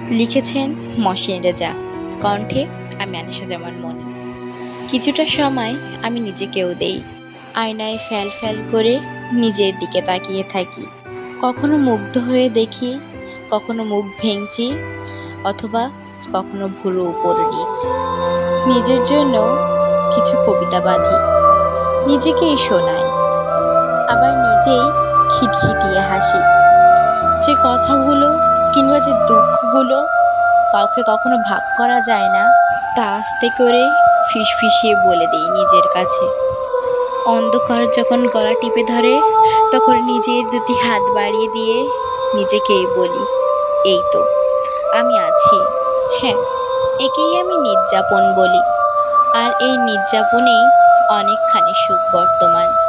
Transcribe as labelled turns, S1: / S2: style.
S1: লিখেছেন মহসিন রেজা, কণ্ঠে আমি আনিশা জামান মনি। কিছুটা সময় আমি নিজেকেও দেই, আয়নায় ফ্যাল ফ্যাল করে নিজের দিকে তাকিয়ে থাকি। কখনো মুগ্ধ হয়ে দেখি, কখনো মুখ ভেঙচি, অথবা কখনো ভুরু উপর নিচ। নিজের জন্য কিছু কবিতা বাঁধি, নিজেকেই শোনাই, আবার নিজেই খিটখিটিয়ে হাসি। যে কথাগুলো কিংবা যে দুঃখগুলো কাউকে কখনো ভাগ করা যায় না, তা আস্তে করে ফিসফিসিয়ে বলে দিই নিজের কাছে। অন্ধকার যখন গলা টিপে ধরে, তখন নিজের দুটি হাত বাড়িয়ে দিয়ে নিজেকেই বলি, এই তো আমি আছি। হ্যাঁ, একেই আমি নির্যাপন বলি। আর এই নির্যাপনেই অনেকখানি সুখ বর্তমান।